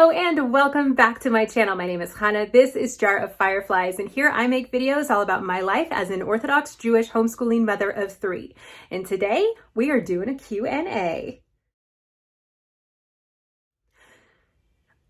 Hello and welcome back to my channel. My name is Chana. This is Jar of Fireflies, and here I make videos all about my life as an Orthodox Jewish homeschooling mother of 3. And today we are doing a Q&A.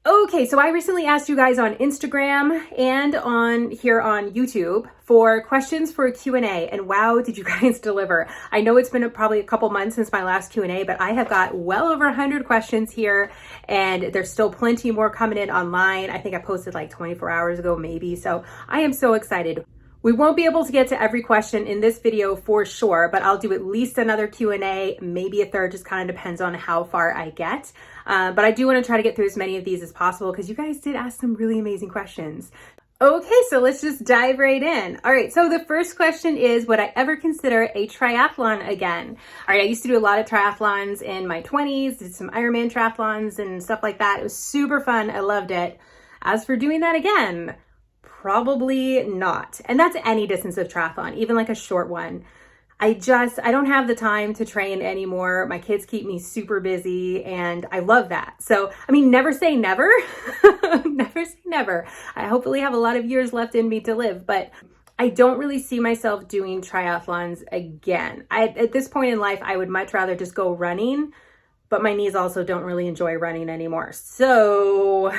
Okay, so I recently asked you guys on Instagram and on here on YouTube for questions for a Q&A, and wow, did you guys deliver. I know it's been probably a couple months since my last Q&A, but I have got well over 100 questions here, and there's still plenty more coming in online. I think I posted like 24 hours ago maybe, so I am so excited. We won't be able to get to every question in this video for sure, but I'll do at least another Q&A, maybe a third, just kind of depends on how far I get. But I do want to try to get through as many of these as possible because you guys did ask some really amazing questions. Okay, so let's just dive right in. All right, so the first question is, would I ever consider a triathlon again? All right, I used to do a lot of triathlons in my 20s, did some Ironman triathlons and stuff like that. It was super fun. I loved it. As for doing that again, probably not. And that's any distance of triathlon, even like a short one. I don't have the time to train anymore. My kids keep me super busy and I love that. So, I mean, never say never. Never say never. I hopefully have a lot of years left in me to live, but I don't really see myself doing triathlons again. At this point in life, I would much rather just go running, but my knees also don't really enjoy running anymore. So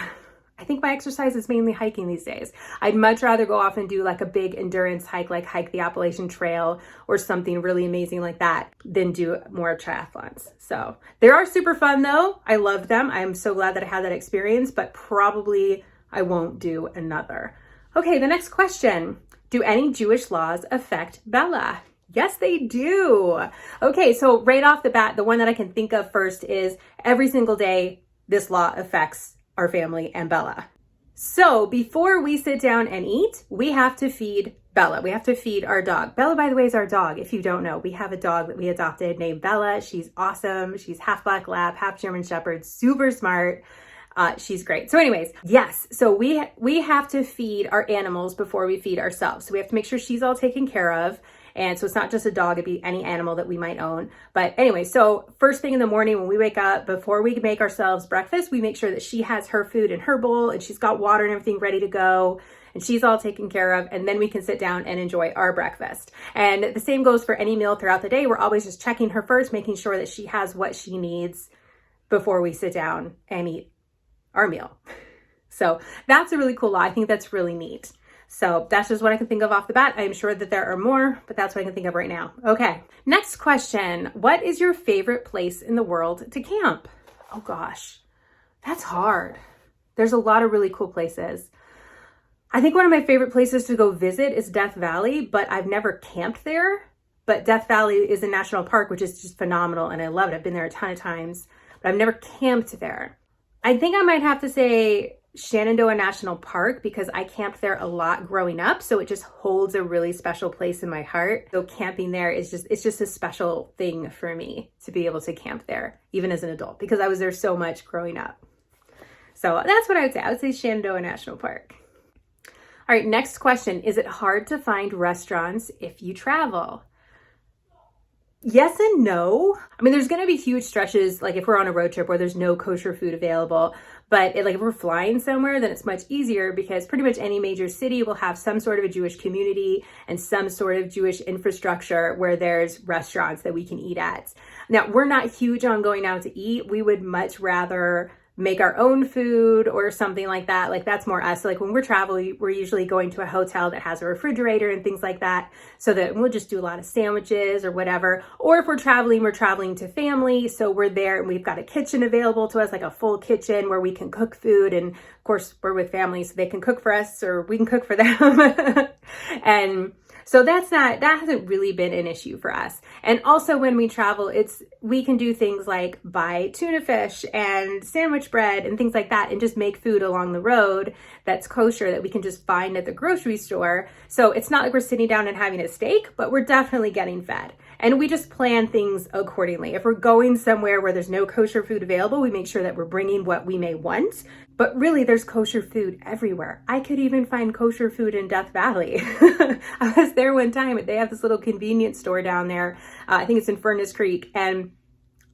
I think my exercise is mainly hiking these days. I'd much rather go off and do like a big endurance hike, like hike the Appalachian Trail or something really amazing like that, than do more triathlons. So they are super fun though. I love them. I'm so glad that I had that experience, but probably I won't do another. Okay, the next question. Do any Jewish laws affect Bella? Yes, they do. Okay, so right off the bat, the one that I can think of first is every single day this law affects our family and Bella. So before we sit down and eat, we have to feed Bella. We have to feed our dog. Bella, by the way, is our dog. If you don't know, we have a dog that we adopted named Bella. She's awesome. She's half black lab, half German shepherd, super smart. She's great. So anyways, yes. So we have to feed our animals before we feed ourselves. So we have to make sure she's all taken care of. And so it's not just a dog, it'd be any animal that we might own. But anyway, so first thing in the morning when we wake up, before we make ourselves breakfast, we make sure that she has her food in her bowl and she's got water and everything ready to go and she's all taken care of, and then we can sit down and enjoy our breakfast. And the same goes for any meal throughout the day. We're always just checking her first, making sure that she has what she needs before we sit down and eat our meal. So that's a really cool law. I think that's really neat. So that's just what I can think of off the bat. I'm sure that there are more, but that's what I can think of right now. Okay, next question. What is your favorite place in the world to camp? Oh gosh, that's hard. There's a lot of really cool places. I think one of my favorite places to go visit is Death Valley, but I've never camped there. But Death Valley is a national park, which is just phenomenal, and I love it. I've been there a ton of times, but I've never camped there. I think I might have to say Shenandoah National Park because I camped there a lot growing up, so it just holds a really special place in my heart. So camping there is just a special thing for me to be able to camp there, even as an adult, because I was there so much growing up. So that's what I would say. I would say Shenandoah National Park. All right, next question. Is it hard to find restaurants if you travel? Yes and no. I mean, there's going to be huge stretches, like if we're on a road trip where there's no kosher food available, but like if we're flying somewhere, then it's much easier because pretty much any major city will have some sort of a Jewish community and some sort of Jewish infrastructure where there's restaurants that we can eat at. Now, we're not huge on going out to eat. We would much rather make our own food or something like that. Like that's more us. So like when we're traveling, we're usually going to a hotel that has a refrigerator and things like that, so that we'll just do a lot of sandwiches or whatever. Or if we're traveling to family, so we're there and we've got a kitchen available to us, like a full kitchen where we can cook food. And of course we're with family, so they can cook for us or we can cook for them. And so that hasn't really been an issue for us. And also when we travel, we can do things like buy tuna fish and sandwich bread and things like that and just make food along the road that's kosher that we can just find at the grocery store. So it's not like we're sitting down and having a steak, but we're definitely getting fed. And we just plan things accordingly. If we're going somewhere where there's no kosher food available, we make sure that we're bringing what we may want. But really, there's kosher food everywhere. I could even find kosher food in Death Valley. I was there one time, they have this little convenience store down there. I think it's in Furnace Creek. And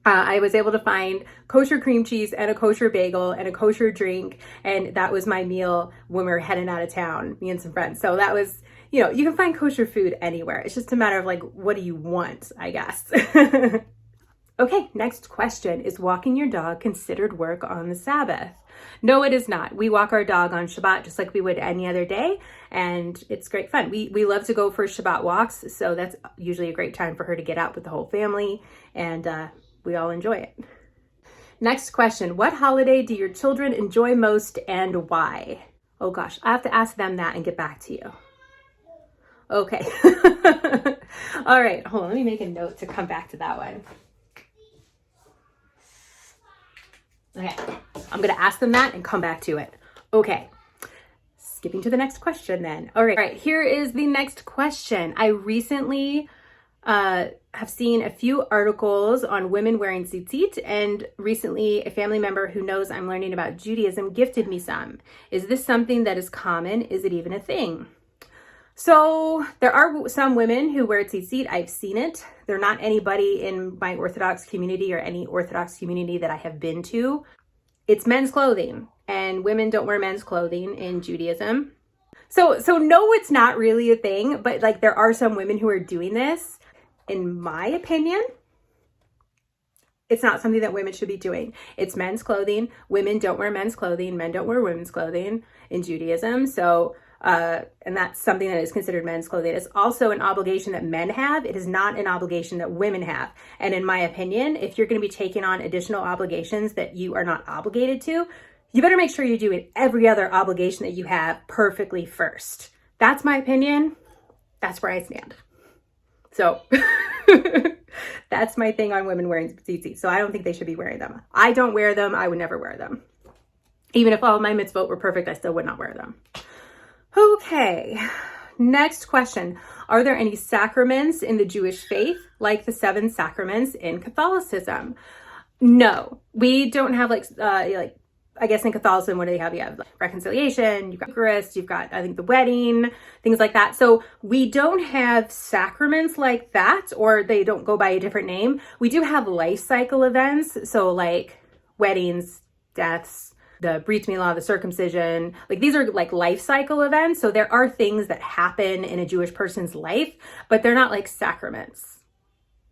I was able to find kosher cream cheese and a kosher bagel and a kosher drink. And that was my meal when we were heading out of town, me and some friends. So that was, you know, you can find kosher food anywhere. It's just a matter of like, what do you want, I guess. Okay, next question. Is walking your dog considered work on the Sabbath? No, it is not. We walk our dog on Shabbat just like we would any other day, and it's great fun. We love to go for Shabbat walks, so that's usually a great time for her to get out with the whole family, and we all enjoy it. Next question. What holiday do your children enjoy most and why? Oh gosh, I have to ask them that and get back to you. Okay. All right, hold on. Let me make a note to come back to that one. Okay, I'm going to ask them that and come back to it. Okay, skipping to the next question then. All right, here is the next question. I recently have seen a few articles on women wearing tzitzit, and recently a family member who knows I'm learning about Judaism gifted me some. Is this something that is common? Is it even a thing? So there are some women who wear tzitzit. I've seen it. They're not anybody in my Orthodox community or any Orthodox community that I have been to. It's men's clothing, and women don't wear men's clothing in Judaism. So no, it's not really a thing, but like there are some women who are doing this. In my opinion, it's not something that women should be doing. It's men's clothing. Women don't wear men's clothing. Men don't wear women's clothing in Judaism. So and that's something that is considered men's clothing. It's also an obligation that men have. It is not an obligation that women have. And in my opinion, if you're going to be taking on additional obligations that you are not obligated to, you better make sure you're doing every other obligation that you have perfectly first. That's my opinion. That's where I stand. So that's my thing on women wearing tzitzit. So I don't think they should be wearing them. I don't wear them. I would never wear them. Even if all of my mitzvot were perfect, I still would not wear them. Okay, next question. Are there any sacraments in the Jewish faith, like the 7 sacraments in Catholicism? No, we don't have like I guess in Catholicism, what do they have? You have like reconciliation, you've got Eucharist, you've got, I think, the wedding, things like that. So we don't have sacraments like that, or they don't go by a different name. We do have life cycle events. So like weddings, deaths, the Brit Milah, the circumcision, like these are like life cycle events. So there are things that happen in a Jewish person's life, but they're not like sacraments.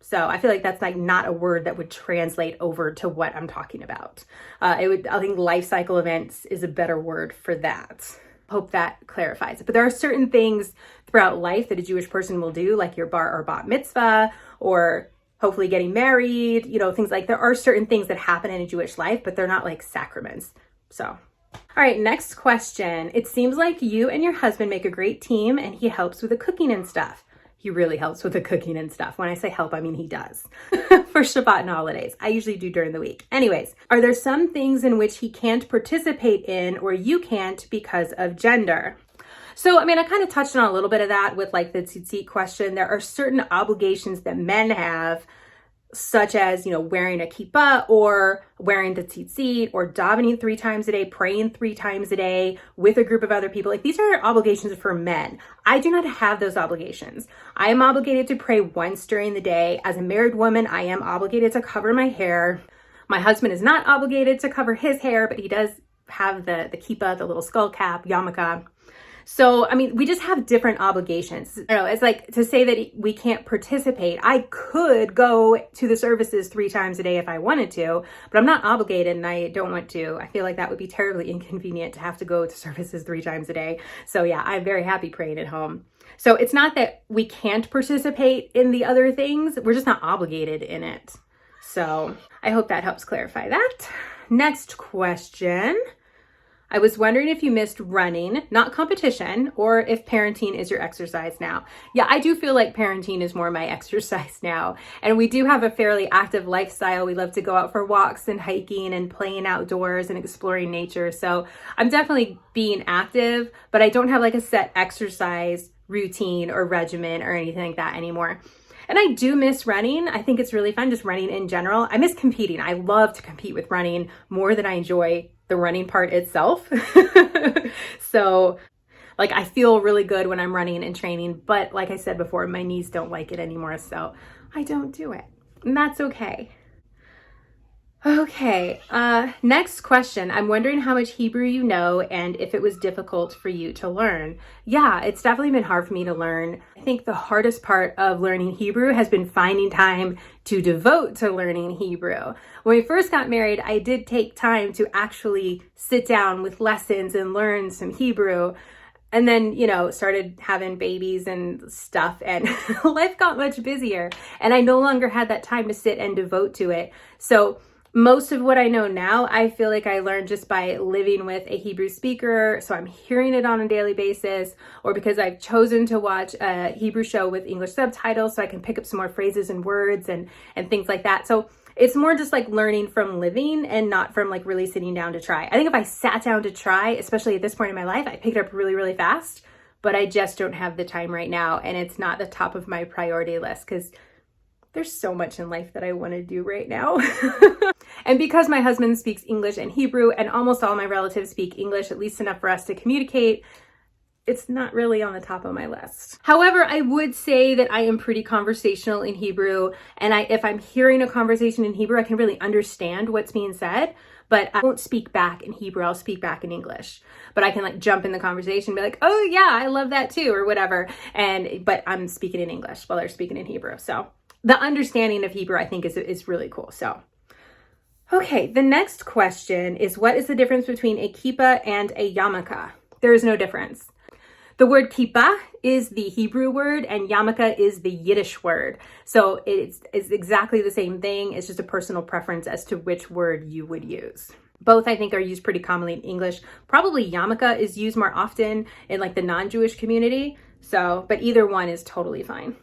So I feel like that's like not a word that would translate over to what I'm talking about. I think life cycle events is a better word for that. Hope that clarifies it. But there are certain things throughout life that a Jewish person will do, like your bar or bat mitzvah, or hopefully getting married, you know, things like there are certain things that happen in a Jewish life, but they're not like sacraments. So, all right, next question. It seems like you and your husband make a great team and he helps with the cooking and stuff. He really helps with the cooking and stuff. When I say help, I mean he does for Shabbat and holidays. I usually do during the week. Anyways, are there some things in which he can't participate in or you can't because of gender? So, I mean, I kind of touched on a little bit of that with like the tzitzit question. There are certain obligations that men have, such as, you know, wearing a kippah or wearing the tzitzit or davening 3 times a day, praying 3 times a day with a group of other people. Like these are obligations for men. I do not have those obligations. I am obligated to pray once during the day. As a married woman, I am obligated to cover my hair. My husband is not obligated to cover his hair, but he does have the kippah, the little skull cap, yamaka. So, I mean, we just have different obligations. I don't know, it's like to say that we can't participate. I could go to the services 3 times a day if I wanted to, but I'm not obligated and I don't want to. I feel like that would be terribly inconvenient to have to go to services 3 times a day. So yeah, I'm very happy praying at home. So it's not that we can't participate in the other things. We're just not obligated in it. So I hope that helps clarify that. Next question. I was wondering if you missed running, not competition, or if parenting is your exercise now. Yeah, I do feel like parenting is more my exercise now. And we do have a fairly active lifestyle. We love to go out for walks and hiking and playing outdoors and exploring nature. So I'm definitely being active, but I don't have like a set exercise routine or regimen or anything like that anymore. And I do miss running. I think it's really fun, just running in general. I miss competing. I love to compete with running more than I enjoy the running part itself. So like I feel really good when I'm running and training, but like I said before, my knees don't like it anymore. So I don't do it, and that's okay. Okay, next question. I'm wondering how much Hebrew you know and if it was difficult for you to learn. Yeah, it's definitely been hard for me to learn. I think the hardest part of learning Hebrew has been finding time to devote to learning Hebrew. When we first got married, I did take time to actually sit down with lessons and learn some Hebrew. And then, started having babies and stuff, and life got much busier, and I no longer had that time to sit and devote to it. So most of what I know now, I feel like I learned just by living with a Hebrew speaker. So I'm hearing it on a daily basis, or because I've chosen to watch a Hebrew show with English subtitles so I can pick up some more phrases and words and things like that. So it's more just like learning from living and not from like really sitting down to try. I think if I sat down to try, especially at this point in my life, I pick it up really, really fast, but I just don't have the time right now. And it's not the top of my priority list because there's so much in life that I want to do right now. And because my husband speaks English and Hebrew, and almost all my relatives speak English, at least enough for us to communicate, it's not really on the top of my list. However, I would say that I am pretty conversational in Hebrew, and if I'm hearing a conversation in Hebrew, I can really understand what's being said, but I won't speak back in Hebrew, I'll speak back in English. But I can like jump in the conversation and be like, oh yeah, I love that too, or whatever. But I'm speaking in English while they're speaking in Hebrew. So the understanding of Hebrew, I think, is really cool. So, okay, the next question is, what is the difference between a kippah and a yamaka? There is no difference. The word kippah is the Hebrew word and yamaka is the Yiddish word. So it's exactly the same thing. It's just a personal preference as to which word you would use. Both, I think, are used pretty commonly in English. Probably yamaka is used more often in like the non-Jewish community. So, but either one is totally fine.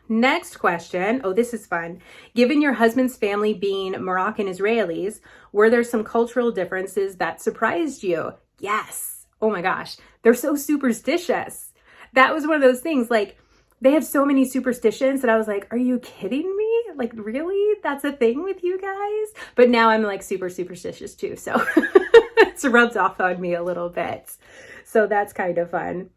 Next question. Oh, this is fun. Given your husband's family being Moroccan Israelis, were there some cultural differences that surprised you? Yes. Oh my gosh. They're so superstitious. That was one of those things, like they have so many superstitions that I was like, are you kidding me? Like, really? That's a thing with you guys? But now I'm like super superstitious too. So it's rubbed off on me a little bit. So that's kind of fun.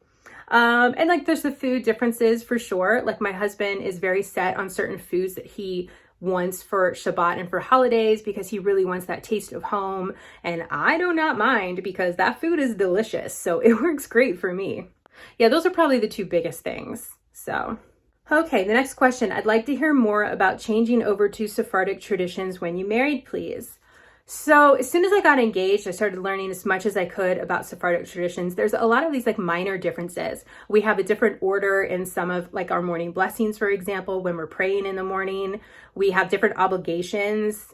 And like there's the food differences for sure. Like my husband is very set on certain foods that he wants for Shabbat and for holidays because he really wants that taste of home. And I do not mind because that food is delicious. So it works great for me. Yeah, those are probably the two biggest things. So, okay, the next question. I'd like to hear more about changing over to Sephardic traditions when you married, please. So as soon as I got engaged, I started learning as much as I could about Sephardic traditions. There's a lot of these like minor differences. We have a different order in some of like our morning blessings, for example, when we're praying in the morning. We have different obligations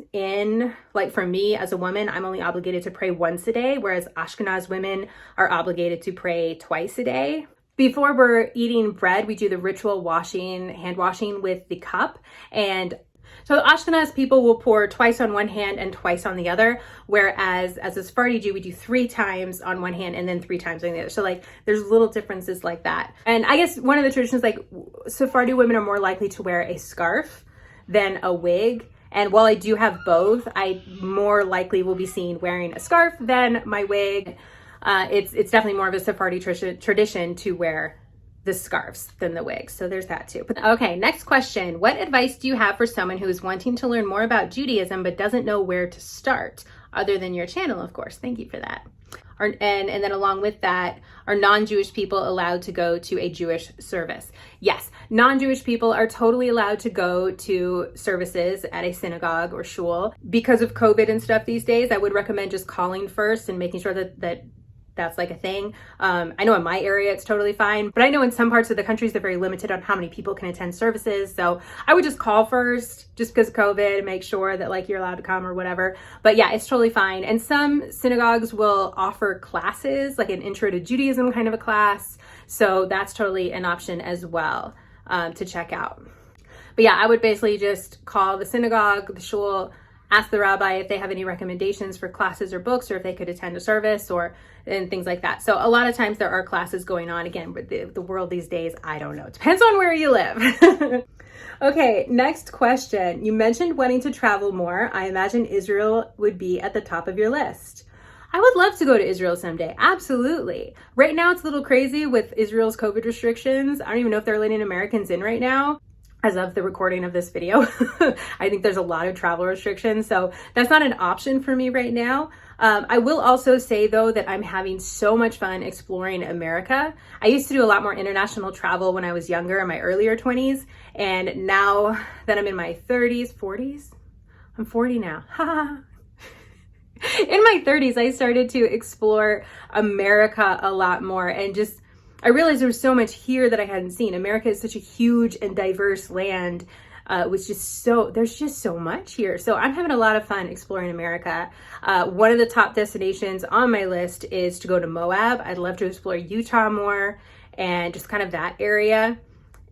like for me as a woman, I'm only obligated to pray once a day, whereas Ashkenaz women are obligated to pray twice a day. Before we're eating bread, we do the ritual hand washing with the cup. And so Ashkenaz people will pour twice on one hand and twice on the other, whereas as a Sephardi Jew, we do 3 times on one hand and then 3 times on the other. So like there's little differences like that. And I guess one of the traditions, like Sephardi women are more likely to wear a scarf than a wig. And while I do have both, I more likely will be seen wearing a scarf than my wig. It's definitely more of a Sephardi tradition to wear the scarves than the wigs. So there's that too. Okay, next question. What advice do you have for someone who is wanting to learn more about Judaism but doesn't know where to start? Other than your channel, of course. Thank you for that. And then along with that, are non-Jewish people allowed to go to a Jewish service? Yes, non-Jewish people are totally allowed to go to services at a synagogue or shul. Because of COVID and stuff these days, I would recommend just calling first and making sure that that's like a thing. I know in my area it's totally fine, but I know in some parts of the country they're very limited on how many people can attend services. So I would just call first just because of COVID and make sure that like you're allowed to come or whatever. But yeah, it's totally fine. And some synagogues will offer classes, like an intro to Judaism kind of a class. So that's totally an option as well to check out. But yeah, I would basically just call the synagogue, the shul, ask the rabbi if they have any recommendations for classes or books, or if they could attend a service and things like that. So a lot of times there are classes going on. Again, with the world these days, I don't know. It depends on where you live. Okay, next question. You mentioned wanting to travel more. I imagine Israel would be at the top of your list. I would love to go to Israel someday. Absolutely. Right now it's a little crazy with Israel's COVID restrictions. I don't even know if they're letting Americans in right now. as of the recording of this video. I think there's a lot of travel restrictions, so that's not an option for me right now. I will also say though that I'm having so much fun exploring America. I used to do a lot more international travel when I was younger, in my earlier 20s, and now that I'm in my 30s, 40s? I'm 40 now. In my 30s, I started to explore America a lot more, and just I realized there was so much here that I hadn't seen. America is such a huge and diverse land. There's just so much here. So I'm having a lot of fun exploring America. One of the top destinations on my list is to go to Moab. I'd love to explore Utah more and just kind of that area.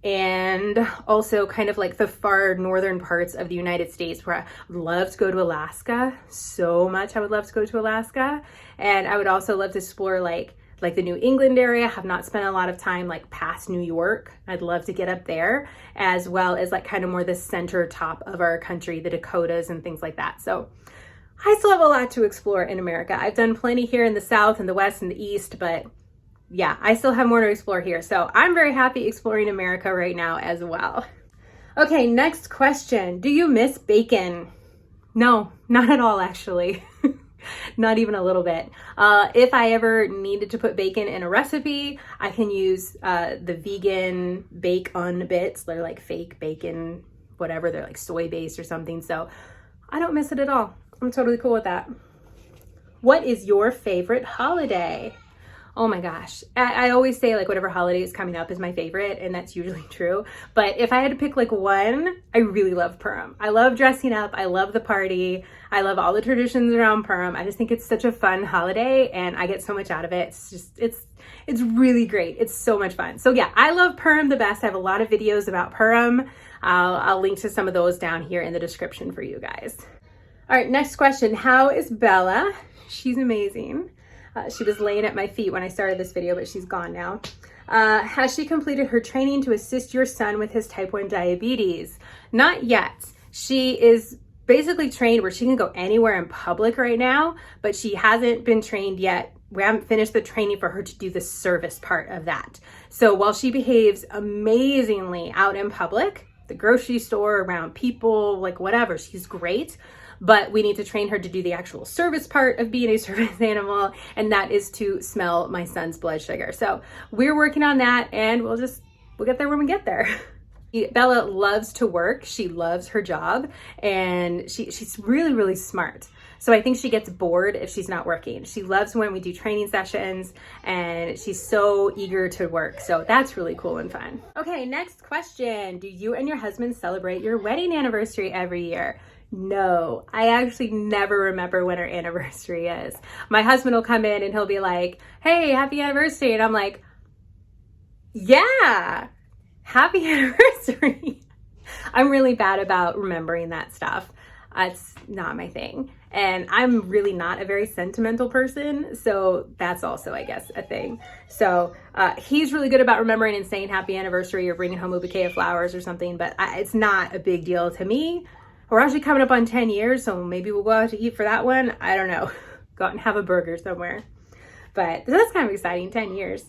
And also kind of like the far northern parts of the United States, where I would love to go to Alaska so much. I would love to go to Alaska. And I would also love to explore like the New England area. Have not spent a lot of time like past New York. I'd love to get up there, as well as like kind of more the center top of our country, the Dakotas and things like that. So I still have a lot to explore in America. I've done plenty here in the South and the West and the East, but yeah, I still have more to explore here. So I'm very happy exploring America right now as well. Okay, next question. Do you miss bacon? No, not at all actually. Not even a little bit. If I ever needed to put bacon in a recipe, I can use the vegan bake-on bits. They're like fake bacon, whatever. They're like soy-based or something. So I don't miss it at all. I'm totally cool with that. What is your favorite holiday? Oh my gosh. I always say like whatever holiday is coming up is my favorite, and that's usually true. But if I had to pick like one, I really love Purim. I love dressing up. I love the party. I love all the traditions around Purim. I just think it's such a fun holiday and I get so much out of it. It's really great. It's so much fun. So yeah, I love Purim the best. I have a lot of videos about Purim. I'll link to some of those down here in the description for you guys. All right, next question. How is Bella? She's amazing. She was laying at my feet when I started this video, but she's gone now. Has she completed her training to assist your son with his type 1 diabetes? Not yet. She is basically trained where she can go anywhere in public right now, but she hasn't been trained yet. We haven't finished the training for her to do the service part of that. So while she behaves amazingly out in public, the grocery store, around people, like whatever, she's great. But we need to train her to do the actual service part of being a service animal, and that is to smell my son's blood sugar. So we're working on that, and we'll get there when we get there. Bella loves to work. She loves her job, and she's really, really smart. So I think she gets bored if she's not working. She loves when we do training sessions, and she's so eager to work. So that's really cool and fun. Okay, next question. Do you and your husband celebrate your wedding anniversary every year? No, I actually never remember when our anniversary is. My husband will come in and he'll be like, hey, happy anniversary. And I'm like, yeah, happy anniversary. I'm really bad about remembering that stuff. It's not my thing. And I'm really not a very sentimental person. So that's also, I guess, a thing. So he's really good about remembering and saying happy anniversary or bringing home a bouquet of flowers or something. But it's not a big deal to me. We're actually coming up on 10 years, so maybe we'll go out to eat for that one. I don't know. Go out and have a burger somewhere. But that's kind of exciting, 10 years.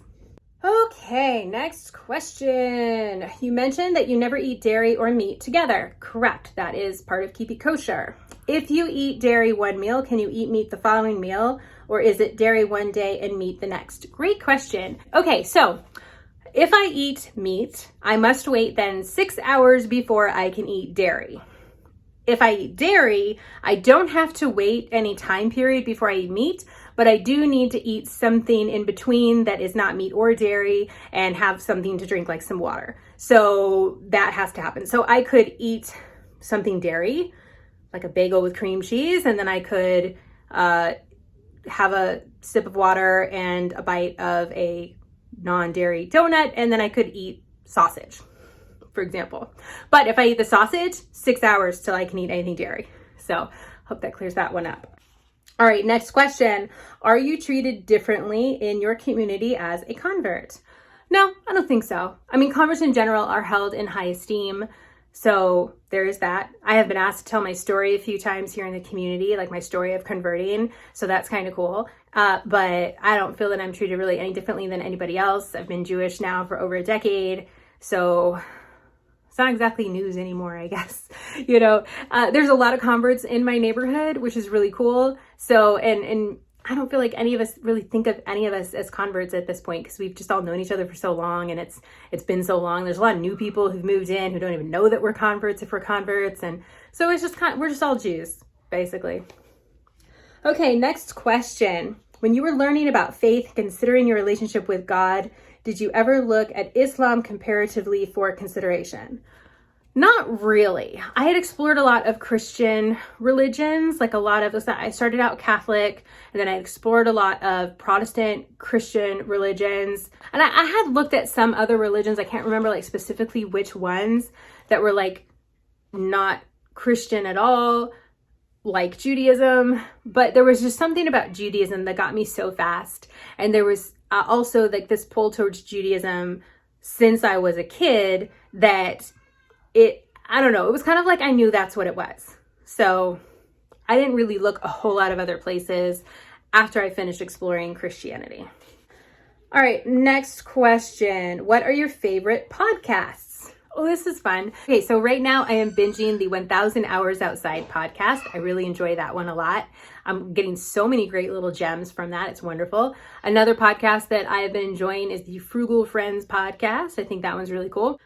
Okay, next question. You mentioned that you never eat dairy or meat together. Correct, that is part of keeping kosher. If you eat dairy one meal, can you eat meat the following meal? Or is it dairy one day and meat the next? Great question. Okay, so if I eat meat, I must wait then 6 hours before I can eat dairy. If I eat dairy, I don't have to wait any time period before I eat meat, but I do need to eat something in between that is not meat or dairy and have something to drink, like some water. So that has to happen. So I could eat something dairy, like a bagel with cream cheese, and then I could have a sip of water and a bite of a non-dairy donut, and then I could eat sausage, for example. But if I eat the sausage, 6 hours till I can eat anything dairy. So hope that clears that one up. All right, next question. Are you treated differently in your community as a convert? No, I don't think so. I mean, converts in general are held in high esteem. So there is that. I have been asked to tell my story a few times here in the community, like my story of converting. So that's kind of cool. But I don't feel that I'm treated really any differently than anybody else. I've been Jewish now for over a decade. So it's not exactly news anymore, I guess. You know, there's a lot of converts in my neighborhood, which is really cool. So, and I don't feel like any of us really think of any of us as converts at this point, because we've just all known each other for so long, and it's been so long. There's a lot of new people who've moved in who don't even know that we're converts if we're converts. And so it's just we're just all Jews, basically. Okay, next question. When you were learning about faith, considering your relationship with God, did you ever look at Islam comparatively for consideration? Not really. I had explored a lot of Christian religions, like I started out Catholic, and then I explored a lot of Protestant Christian religions. And I had looked at some other religions. I can't remember like specifically which ones that were like not Christian at all, like Judaism, but there was just something about Judaism that got me so fast. And there was also like this pull towards Judaism since I was a kid that I don't know, it was kind of like I knew that's what it was. So I didn't really look a whole lot of other places after I finished exploring Christianity. All right, next question. What are your favorite podcasts? Oh, this is fun. Okay, so right now I am binging the 1000 Hours Outside podcast. I really enjoy that one a lot. I'm getting so many great little gems from that. It's wonderful. Another podcast that I have been enjoying is the Frugal Friends podcast. I think that one's really cool.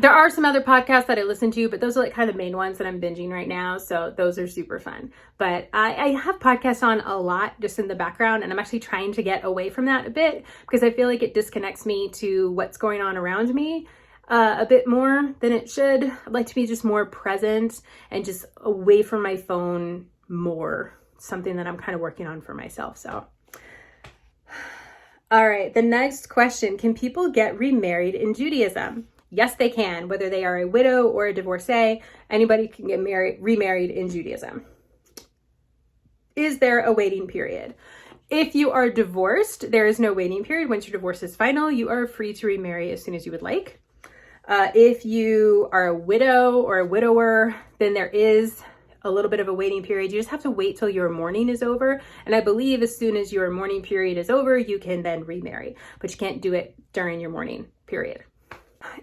There are some other podcasts that I listen to, but those are like kind of the main ones that I'm binging right now. So those are super fun. But I have podcasts on a lot just in the background, and I'm actually trying to get away from that a bit because I feel like it disconnects me to what's going on around me a bit more than it should. I'd like to be just more present and just away from my phone more. Something that I'm kind of working on for myself. So, all right, the next question. Can people get remarried in Judaism? Yes, they can. Whether they are a widow or a divorcee, anybody can get remarried in Judaism. Is there a waiting period? If you are divorced, there is no waiting period. Once your divorce is final, you are free to remarry as soon as you would like. If you are a widow or a widower, then there is a little bit of a waiting period. You just have to wait till your mourning is over. And I believe as soon as your mourning period is over, you can then remarry, but you can't do it during your mourning period.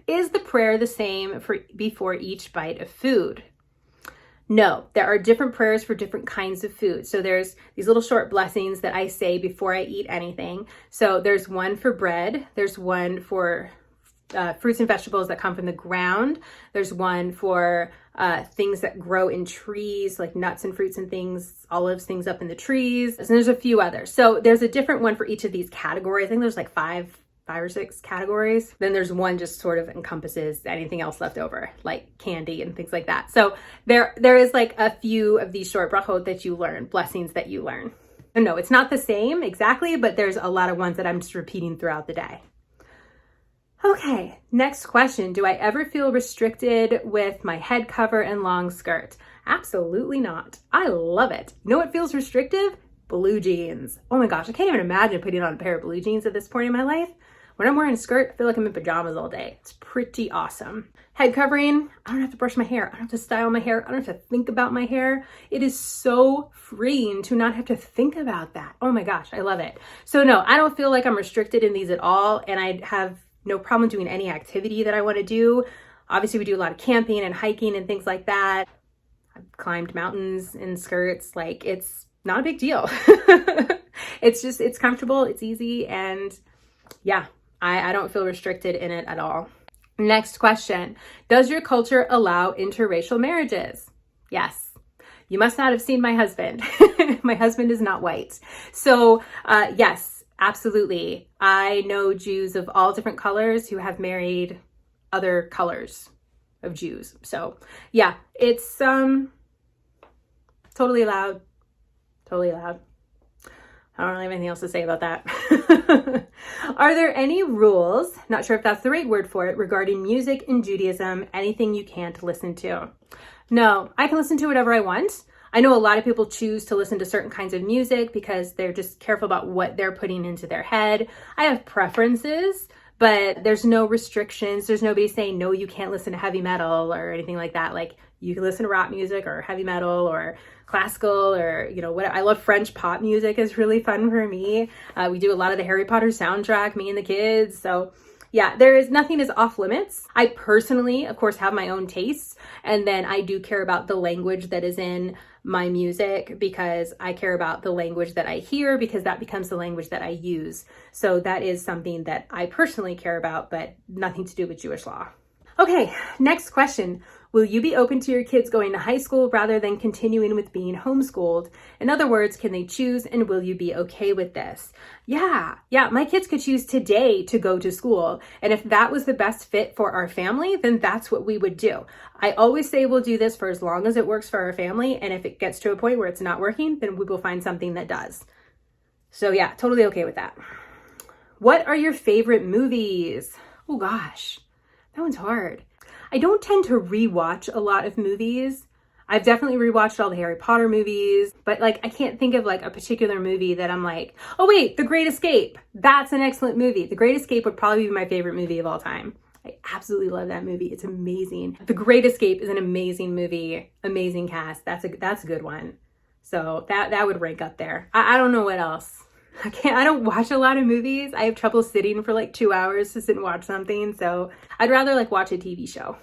Is the prayer the same before each bite of food? No, there are different prayers for different kinds of food. So there's these little short blessings that I say before I eat anything. So there's one for bread. There's one for fruits and vegetables that come from the ground. There's one for things that grow in trees, like nuts and fruits and things, olives, things up in the trees. And there's a few others. So there's a different one for each of these categories. I think there's like five or six categories. Then there's one just sort of encompasses anything else left over, like candy and things like that. So there is like a few of these short brachot that you learn, blessings that you learn. And no, it's not the same exactly, but there's a lot of ones that I'm just repeating throughout the day. Okay, next question. Do I ever feel restricted with my head cover and long skirt? Absolutely not. I love it. You know what feels restrictive? Blue jeans. Oh my gosh, I can't even imagine putting on a pair of blue jeans at this point in my life. When I'm wearing a skirt, I feel like I'm in pajamas all day. It's pretty awesome. Head covering, I don't have to brush my hair. I don't have to style my hair. I don't have to think about my hair. It is so freeing to not have to think about that. Oh my gosh, I love it. So no, I don't feel like I'm restricted in these at all. And I have no problem doing any activity that I want to do. Obviously, we do a lot of camping and hiking and things like that. I've climbed mountains in skirts. Like, it's not a big deal. It's comfortable, it's easy, and yeah, I don't feel restricted in it at all. Next question. Does your culture allow interracial marriages? Yes. You must not have seen my husband. My husband is not white. So yes. Absolutely. I know Jews of all different colors who have married other colors of Jews. So yeah, it's totally allowed. Totally allowed. I don't really have anything else to say about that. Are there any rules, not sure if that's the right word for it, regarding music in Judaism, anything you can't listen to? No, I can listen to whatever I want. I know a lot of people choose to listen to certain kinds of music because they're just careful about what they're putting into their head. I have preferences, but there's no restrictions. There's nobody saying, no, you can't listen to heavy metal or anything like that. Like, you can listen to rock music or heavy metal or classical or, you know, what. I love French pop music. Is really fun for me. We do a lot of the Harry Potter soundtrack, me and the kids. So Yeah, there is nothing is off limits. I personally, of course, have my own tastes, and then I do care about the language that is in my music because I care about the language that I hear because that becomes the language that I use. So that is something that I personally care about, but nothing to do with Jewish law. Okay, next question. Will you be open to your kids going to high school rather than continuing with being homeschooled? In other words, can they choose and will you be okay with this? Yeah, my kids could choose today to go to school. And if that was the best fit for our family, then that's what we would do. I always say we'll do this for as long as it works for our family. And if it gets to a point where it's not working, then we will find something that does. So yeah, totally okay with that. What are your favorite movies? Oh gosh, that one's hard. I don't tend to rewatch a lot of movies. I've definitely rewatched all the Harry Potter movies, but like I can't think of like a particular movie that I'm like, oh wait, The Great Escape. That's an excellent movie. The Great Escape would probably be my favorite movie of all time. I absolutely love that movie. It's amazing. The Great Escape is an amazing movie, amazing cast. That's a good one. So that would rank up there. I don't know what else. I don't watch a lot of movies. I have trouble sitting for like 2 hours to sit and watch something. So I'd rather like watch a TV show.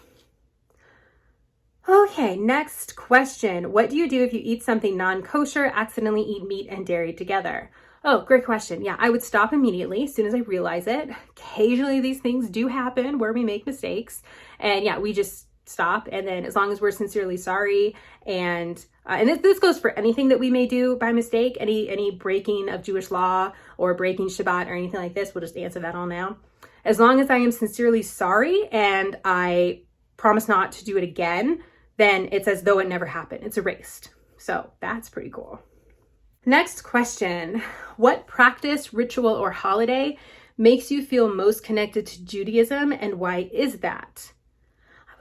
Okay, next question. What do you do if you eat something non-kosher, accidentally eat meat and dairy together? Oh, great question. Yeah, I would stop immediately as soon as I realize it. Occasionally these things do happen where we make mistakes. And yeah, we just stop. And then as long as we're sincerely sorry and this goes for anything that we may do by mistake, any breaking of Jewish law or breaking Shabbat or anything like this, we'll just answer that all now. As long as I am sincerely sorry and I promise not to do it again, then it's as though it never happened. It's erased. So that's pretty cool. Next question. What practice, ritual, or holiday makes you feel most connected to Judaism and why is that?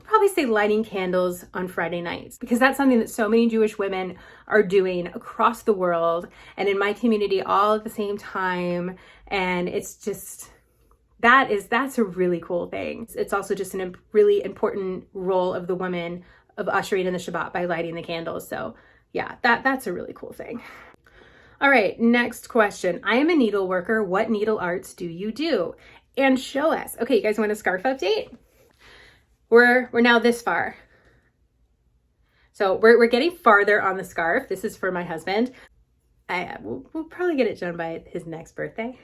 Probably say lighting candles on Friday nights because that's something that so many Jewish women are doing across the world and in my community all at the same time. And it's just, that's a really cool thing. It's also just a really important role of the woman of ushering in the Shabbat by lighting the candles. So yeah, that's a really cool thing. All right, next question. I am a needle worker. What needle arts do you do? And show us. Okay, you guys want a scarf update? We're now this far. So we're getting farther on the scarf. This is for my husband. We'll probably get it done by his next birthday.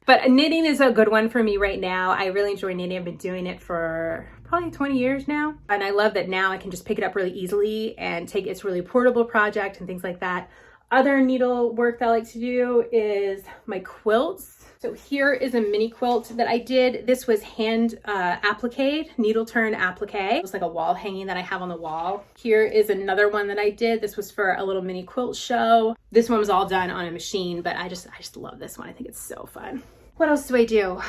But knitting is a good one for me right now. I really enjoy knitting. I've been doing it for probably 20 years now. And I love that now I can just pick it up really easily and it's really portable project and things like that. Other needle work that I like to do is my quilts. So here is a mini quilt that I did. This was hand applique, needle turn applique. It was like a wall hanging that I have on the wall. Here is another one that I did. This was for a little mini quilt show. This one was all done on a machine, but I just love this one. I think it's so fun. What else do I do?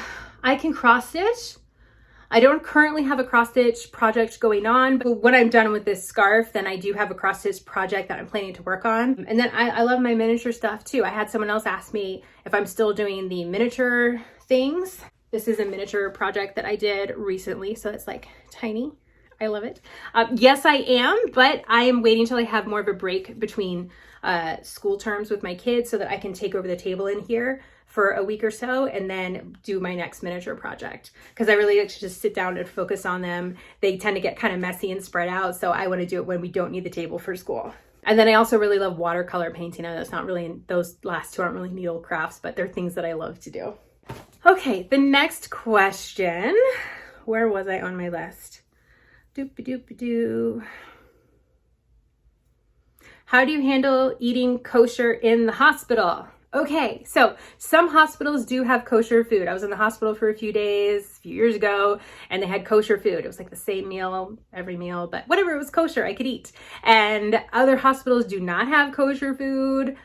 I can cross stitch. I don't currently have a cross stitch project going on, but when I'm done with this scarf, then I do have a cross stitch project that I'm planning to work on. And then I love my miniature stuff too. I had someone else ask me if I'm still doing the miniature things. This is a miniature project that I did recently, so it's like tiny. I love it. Yes, I am, but I am waiting till I have more of a break between school terms with my kids so that I can take over the table in here for a week or so and then do my next miniature project because I really like to just sit down and focus on them. They tend to get kind of messy and spread out, so I want to do it when we don't need the table for school. And then I also really love watercolor painting. I know that's not really, those last two aren't really needle crafts, but they're things that I love to do. Okay, the next question. Where was I on my list? Doop-a-doop-a-doo. How do you handle eating kosher in the hospital? Okay, so some hospitals do have kosher food. I was in the hospital for a few days, a few years ago, and they had kosher food. It was like the same meal, every meal, but whatever, it was kosher, I could eat. And other hospitals do not have kosher food.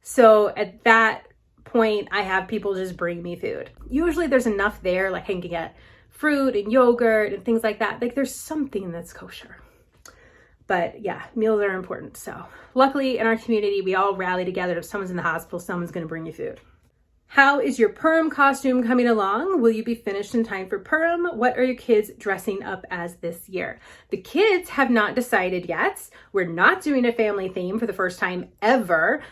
So at that point, I have people just bring me food. Usually there's enough there, like I can get fruit and yogurt and things like that. Like there's something that's kosher. But yeah, meals are important. So luckily in our community, we all rally together. If someone's in the hospital, someone's going to bring you food. How is your Purim costume coming along? Will you be finished in time for Purim? What are your kids dressing up as this year? The kids have not decided yet. We're not doing a family theme for the first time ever,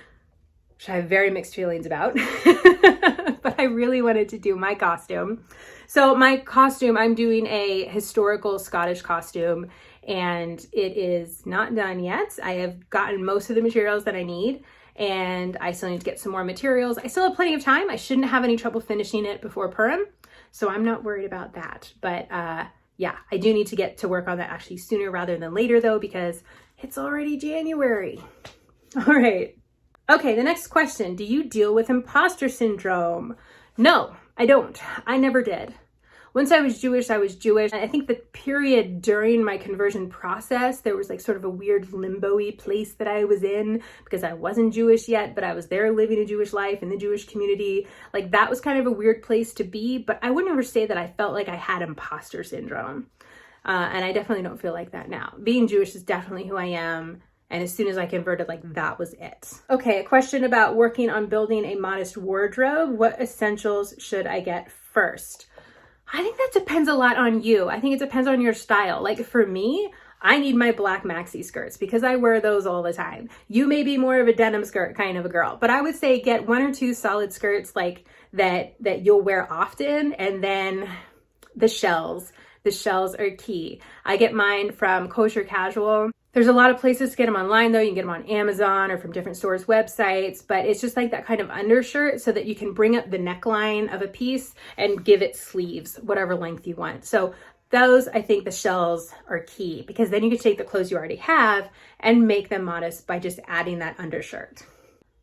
which I have very mixed feelings about. But really wanted to do my costume. So my costume, I'm doing a historical Scottish costume, and it is not done yet. I have gotten most of the materials that I need, and I still need to get some more materials. I still have plenty of time. I shouldn't have any trouble finishing it before Purim, so I'm not worried about that. But yeah, I do need to get to work on that actually sooner rather than later though, because it's already January. All right. Okay, the next question. Do you deal with imposter syndrome? No, I don't. I never did. Once I was Jewish, I was Jewish. I think the period during my conversion process, there was like sort of a weird limbo-y place that I was in because I wasn't Jewish yet, but I was there living a Jewish life in the Jewish community. Like that was kind of a weird place to be, but I would never say that I felt like I had imposter syndrome. And I definitely don't feel like that now. Being Jewish is definitely who I am. And as soon as I converted, like that was it. Okay, a question about working on building a modest wardrobe. What essentials should I get first? I think that depends a lot on you. I think it depends on your style. Like for me, I need my black maxi skirts because I wear those all the time. You may be more of a denim skirt kind of a girl, but I would say get 1 or 2 solid skirts like that you'll wear often, and then the shells. The shells are key. I get mine from Kosher Casual. There's a lot of places to get them online though. You can get them on Amazon or from different stores' websites, but it's just like that kind of undershirt so that you can bring up the neckline of a piece and give it sleeves, whatever length you want. So those, I think the shells are key because then you can take the clothes you already have and make them modest by just adding that undershirt.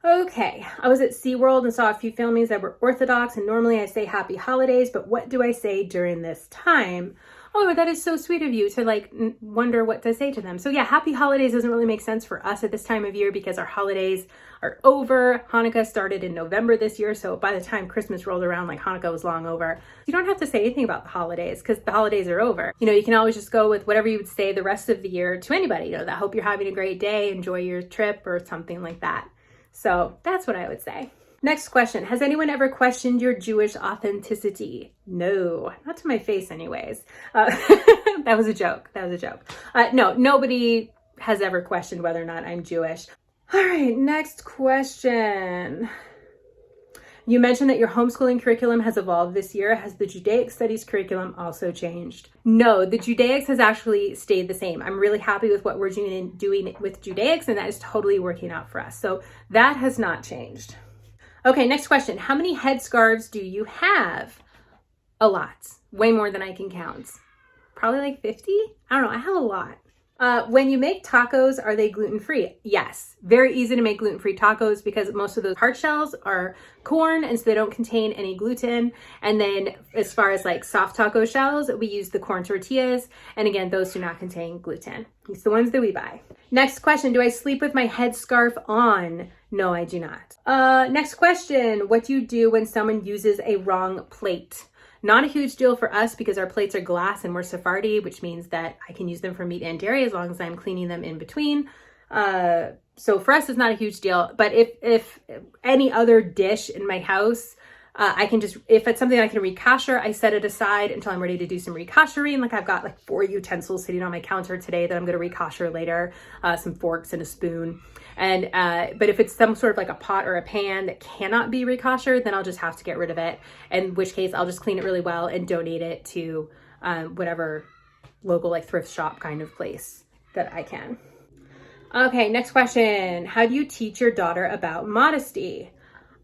Okay, I was at SeaWorld and saw a few families that were Orthodox, and normally I say happy holidays, but what do I say during this time? Oh, that is so sweet of you to like wonder what to say to them. So yeah, happy holidays doesn't really make sense for us at this time of year because our holidays are over. Hanukkah started in November this year, so by the time Christmas rolled around, like Hanukkah was long over. You don't have to say anything about the holidays because the holidays are over. You know, you can always just go with whatever you would say the rest of the year to anybody. You know, that hope you're having a great day, enjoy your trip or something like that. So that's what I would say. Next question. Has anyone ever questioned your Jewish authenticity? No, not to my face anyways. That was a joke. That was a joke. No, nobody has ever questioned whether or not I'm Jewish. All right, next question. You mentioned that your homeschooling curriculum has evolved this year. Has the Judaic Studies curriculum also changed? No, the Judaics has actually stayed the same. I'm really happy with what we're doing with Judaics, and that is totally working out for us. So that has not changed. Okay, next question. How many headscarves do you have? A lot. Way more than I can count. Probably like 50? I don't know. I have a lot. When you make tacos, are they gluten-free? Yes. Very easy to make gluten-free tacos because most of those hard shells are corn and so they don't contain any gluten. And then as far as like soft taco shells, we use the corn tortillas. And again, those do not contain gluten. It's the ones that we buy. Next question. Do I sleep with my headscarf on? No, I do not. Next question. What do you do when someone uses a wrong plate? Not a huge deal for us because our plates are glass and we're Sephardi, which means that I can use them for meat and dairy as long as I'm cleaning them in between. So for us, it's not a huge deal. But if any other dish in my house, I can just, if it's something I can re-kosher, I set it aside until I'm ready to do some re-koshering. Like I've got like 4 utensils sitting on my counter today that I'm going to re-kosher later, some forks and a spoon. And, but if it's some sort of like a pot or a pan that cannot be re-koshered, then I'll just have to get rid of it. In which case I'll just clean it really well and donate it to, whatever local like thrift shop kind of place that I can. Okay. Next question. How do you teach your daughter about modesty?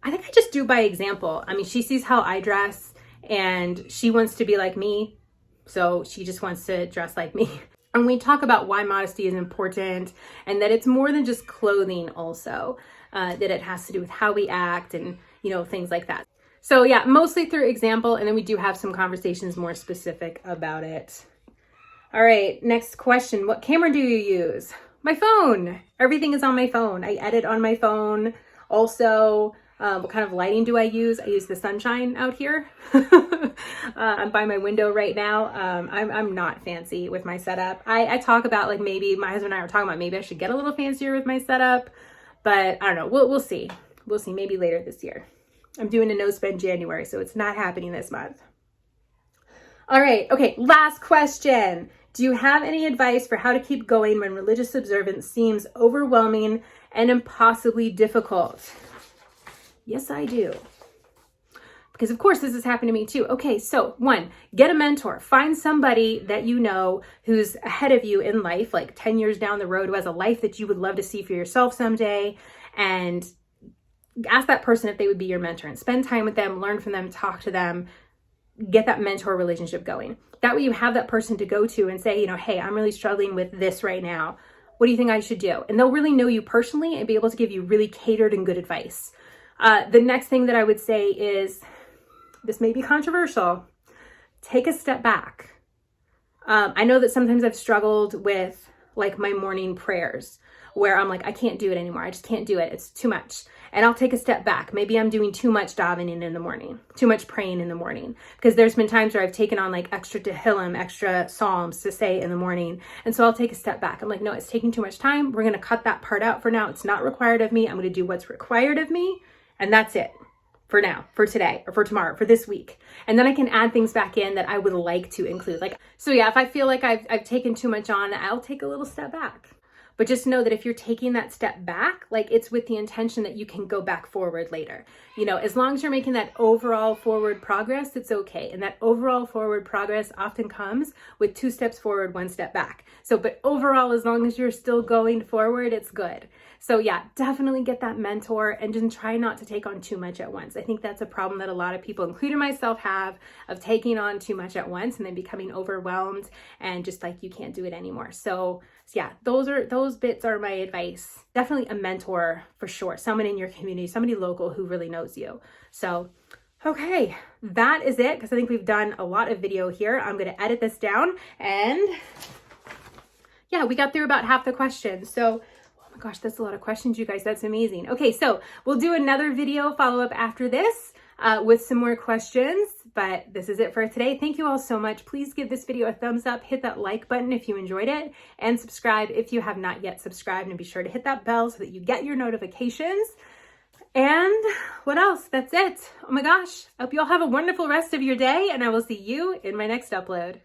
I think I just do by example. I mean, she sees how I dress and she wants to be like me. So she just wants to dress like me. And we talk about why modesty is important and that it's more than just clothing also, that it has to do with how we act and, you know, things like that. So yeah, mostly through example. And then we do have some conversations more specific about it. All right, next question. What camera do you use? My phone. Everything is on my phone. I edit on my phone. Also, what kind of lighting do I use? I use the sunshine out here. I'm by my window right now. I'm not fancy with my setup. I talk about like maybe my husband and I are talking about maybe I should get a little fancier with my setup, but I don't know. We'll see. We'll see. Maybe later this year. I'm doing a no spend January, so it's not happening this month. All right. Okay. Last question. Do you have any advice for how to keep going when religious observance seems overwhelming and impossibly difficult? Yes, I do. Because of course this has happened to me too. Okay, so 1, get a mentor. Find somebody that you know who's ahead of you in life, like 10 years down the road, who has a life that you would love to see for yourself someday. And ask that person if they would be your mentor and spend time with them, learn from them, talk to them, get that mentor relationship going. That way you have that person to go to and say, you know, hey, I'm really struggling with this right now. What do you think I should do? And they'll really know you personally and be able to give you really catered and good advice. The next thing that I would say is, this may be controversial, take a step back. I know that sometimes I've struggled with like my morning prayers where I'm like, I can't do it anymore. I just can't do it. It's too much. And I'll take a step back. Maybe I'm doing too much davening in the morning, too much praying in the morning, because there's been times where I've taken on like extra tehillim, extra psalms to say in the morning. And so I'll take a step back. I'm like, no, it's taking too much time. We're going to cut that part out for now. It's not required of me. I'm going to do what's required of me. And that's it for now, for today, or for tomorrow, for this week. And then I can add things back in that I would like to include. Like, so yeah, if I feel like I've taken too much on, I'll take a little step back. But just know that if you're taking that step back, like it's with the intention that you can go back forward later. You know, as long as you're making that overall forward progress, it's okay. And that overall forward progress often comes with 2 steps forward, 1 step back. So, but overall, as long as you're still going forward, it's good. So yeah, definitely get that mentor and just try not to take on too much at once. I think that's a problem that a lot of people, including myself, have, of taking on too much at once and then becoming overwhelmed and just like you can't do it anymore. So yeah, those bits are my advice. Definitely a mentor for sure. Someone in your community, somebody local who really knows you. So, okay, that is it, because I think we've done a lot of video here. I'm going to edit this down, and yeah, we got through about half the questions. So, oh my gosh, that's a lot of questions, you guys. That's amazing. Okay, so we'll do another video follow-up after this with some more questions, but this is it for today. Thank you all so much. Please give this video a thumbs up, hit that like button if you enjoyed it, and subscribe if you have not yet subscribed, and be sure to hit that bell so that you get your notifications. And what else? That's it. Oh my gosh. I hope you all have a wonderful rest of your day, and I will see you in my next upload.